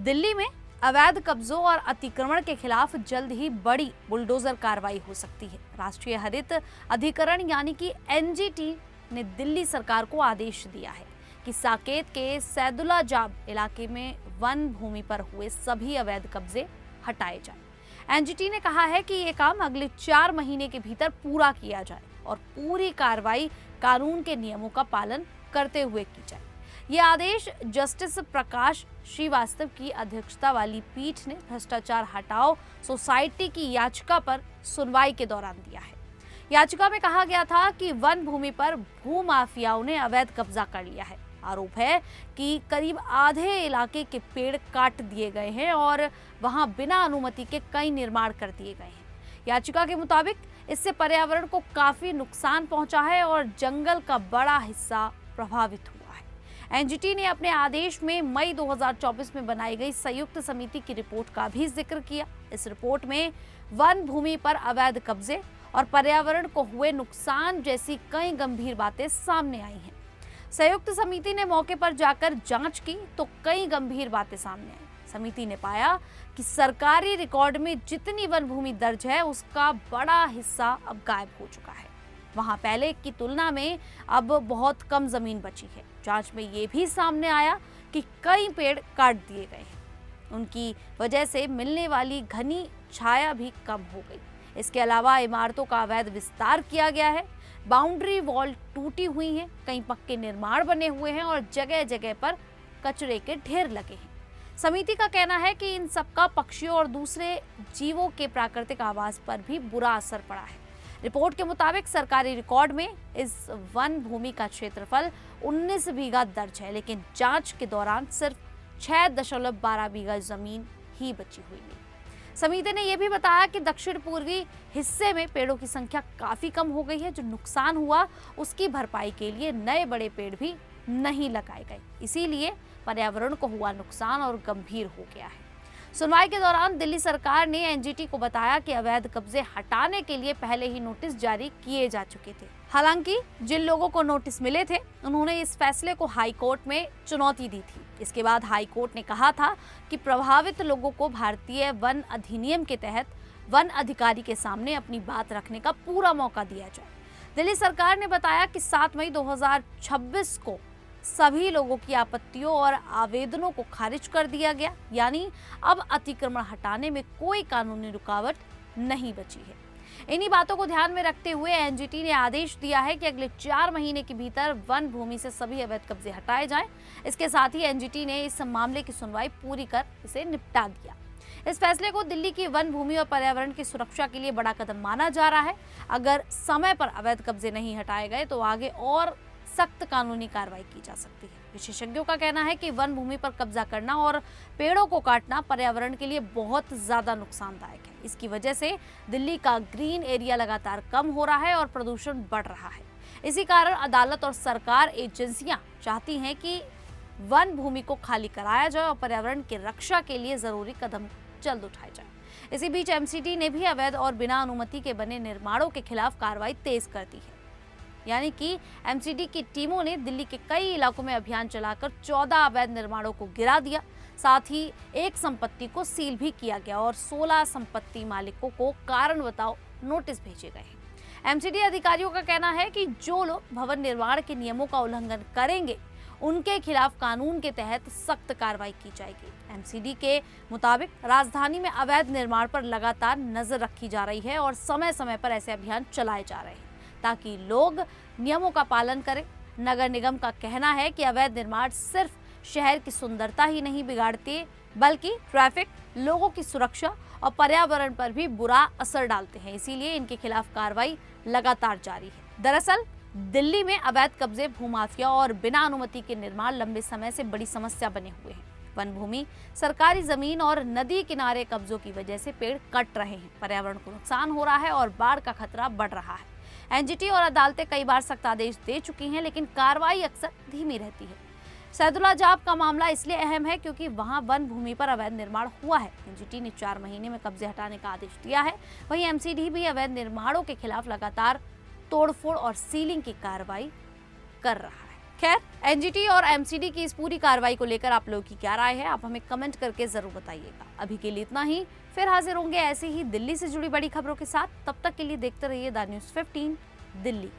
दिल्ली में अवैध कब्जों और अतिक्रमण के खिलाफ जल्द ही बड़ी बुलडोजर कार्रवाई हो सकती है। राष्ट्रीय हरित अधिकरण यानी कि एनजीटी ने दिल्ली सरकार को आदेश दिया है कि साकेत के सैदुला जाब इलाके में वन भूमि पर हुए सभी अवैध कब्जे हटाए जाएं। एनजीटी ने कहा है कि ये काम अगले 4 महीने के भीतर पूरा किया जाए और पूरी कार्रवाई कानून के नियमों का पालन करते हुए की जाए। ये आदेश जस्टिस प्रकाश श्रीवास्तव की अध्यक्षता वाली पीठ ने भ्रष्टाचार हटाओ सोसाइटी की याचिका पर सुनवाई के दौरान दिया है। याचिका में कहा गया था कि वन भूमि पर भूमाफियाओं ने अवैध कब्जा कर लिया है। आरोप है कि करीब आधे इलाके के पेड़ काट दिए गए हैं और वहां बिना अनुमति के कई निर्माण कर दिए गए हैं। याचिका के मुताबिक इससे पर्यावरण को काफी नुकसान पहुंचा है और जंगल का बड़ा हिस्सा प्रभावित हुआ है। एनजीटी ने अपने आदेश में मई 2024 में बनाई गई संयुक्त समिति की रिपोर्ट का भी जिक्र किया। इस रिपोर्ट में वन भूमि पर अवैध कब्जे और पर्यावरण को हुए नुकसान जैसी कई गंभीर बातें सामने आई हैं। संयुक्त समिति ने मौके पर जाकर जांच की तो कई गंभीर बातें सामने आई। समिति ने पाया कि सरकारी रिकॉर्ड में जितनी वन भूमि दर्ज है उसका बड़ा हिस्सा अब गायब हो चुका है। वहां पहले की तुलना में अब बहुत कम जमीन बची है। जांच में ये भी सामने आया कि कई पेड़ काट दिए गए हैं। उनकी वजह से मिलने वाली घनी छाया भी कम हो गई। इसके अलावा इमारतों का अवैध विस्तार किया गया है। बाउंड्री वॉल टूटी हुई है, कई पक्के निर्माण बने हुए हैं और जगह जगह पर कचरे के ढेर लगे हैं। समिति का कहना है कि इन सबका पक्षियों और दूसरे जीवों के प्राकृतिक आवास पर भी बुरा असर पड़ा है। रिपोर्ट के मुताबिक सरकारी रिकॉर्ड में इस वन भूमि का क्षेत्रफल 19 बीघा दर्ज है, लेकिन जांच के दौरान सिर्फ 6.12 बीघा जमीन ही बची हुई है। समिति ने यह भी बताया कि दक्षिण पूर्वी हिस्से में पेड़ों की संख्या काफी कम हो गई है। जो नुकसान हुआ उसकी भरपाई के लिए नए बड़े पेड़ भी नहीं लगाए गए, इसीलिए पर्यावरण को हुआ नुकसान और गंभीर हो गया है। सुनवाई के दौरान दिल्ली सरकार ने एनजीटी को बताया कि अवैध कब्जे हटाने के लिए पहले ही नोटिस जारी किए जा चुके थे। हालांकि जिन लोगों को नोटिस मिले थे उन्होंने इस फैसले को हाई कोर्ट में चुनौती दी थी। इसके बाद हाई कोर्ट ने कहा था कि प्रभावित लोगों को भारतीय वन अधिनियम के तहत वन अधिकारी के सामने अपनी बात रखने का पूरा मौका दिया जाए। दिल्ली सरकार ने बताया कि 7 मई 2026 को सभी लोगों की आपत्तियों और आवेदनों को खारिज कर दिया गया, यानी अब अतिक्रमण हटाने में कोई कानूनी रुकावट नहीं बची है। इन्हीं बातों को ध्यान में रखते हुए एनजीटी ने आदेश दिया है कि अगले 4 महीने के भीतर वन भूमि से सभी अवैध कब्जे हटाए जाएं। इसके साथ ही एनजीटी ने इस मामले की सुनवाई पूरी कर इसे निपटा दिया। इस फैसले को दिल्ली की वन भूमि और पर्यावरण की सुरक्षा के लिए बड़ा कदम माना जा रहा है। अगर समय पर अवैध कब्जे नहीं हटाए गए तो आगे और सख्त कानूनी कार्रवाई की जा सकती है। विशेषज्ञों का कहना है कि वन भूमि पर कब्जा करना और पेड़ों को काटना पर्यावरण के लिए बहुत ज्यादा नुकसानदायक है। इसकी वजह से दिल्ली का ग्रीन एरिया लगातार कम हो रहा है और प्रदूषण बढ़ रहा है। इसी कारण अदालत और सरकार एजेंसियां चाहती हैं कि वन भूमि को खाली कराया जाए और पर्यावरण की रक्षा के लिए जरूरी कदम जल्द उठाए जाए। इसी बीच एमसीडी ने भी अवैध और बिना अनुमति के बने निर्माणों के खिलाफ कार्रवाई तेज कर दी है। यानी कि एमसीडी की टीमों ने दिल्ली के कई इलाकों में अभियान चलाकर 14 अवैध निर्माणों को गिरा दिया। साथ ही एक संपत्ति को सील भी किया गया और 16 संपत्ति मालिकों को कारण बताओ नोटिस भेजे गए हैं। एमसीडी अधिकारियों का कहना है कि जो लोग भवन निर्माण के नियमों का उल्लंघन करेंगे उनके खिलाफ कानून के तहत सख्त कार्रवाई की जाएगी। एमसीडी के मुताबिक राजधानी में अवैध निर्माण पर लगातार नजर रखी जा रही है और समय समय पर ऐसे अभियान चलाए जा रहे हैं ताकि लोग नियमों का पालन करें। नगर निगम का कहना है कि अवैध निर्माण सिर्फ शहर की सुंदरता ही नहीं बिगाड़ते बल्कि ट्रैफिक, लोगों की सुरक्षा और पर्यावरण पर भी बुरा असर डालते हैं। इसीलिए इनके खिलाफ कार्रवाई लगातार जारी है। दरअसल दिल्ली में अवैध कब्जे, भूमाफिया और बिना अनुमति के निर्माण लंबे समय से बड़ी समस्या बने हुए हैं। वन भूमि, सरकारी जमीन और नदी किनारे कब्जों की वजह से पेड़ कट रहे हैं, पर्यावरण को नुकसान हो रहा है और बाढ़ का खतरा बढ़ रहा है। एनजीटी और अदालतें कई बार सख्त आदेश दे चुकी हैं, लेकिन कार्रवाई अक्सर धीमी रहती है। सैदुला जाब का मामला इसलिए अहम है क्योंकि वहां वन भूमि पर अवैध निर्माण हुआ है। एनजीटी ने 4 महीने में कब्जे हटाने का आदेश दिया है। वहीं एमसीडी भी अवैध निर्माणों के खिलाफ लगातार तोड़फोड़ और सीलिंग की कार्रवाई कर रहा है। खैर, एनजीटी और एमसीडी की इस पूरी कार्रवाई को लेकर आप लोगों की क्या राय है, आप हमें कमेंट करके जरूर बताइएगा। अभी के लिए इतना ही, फिर हाजिर होंगे ऐसे ही दिल्ली से जुड़ी बड़ी खबरों के साथ। तब तक के लिए देखते रहिए द न्यूज़ 15 दिल्ली।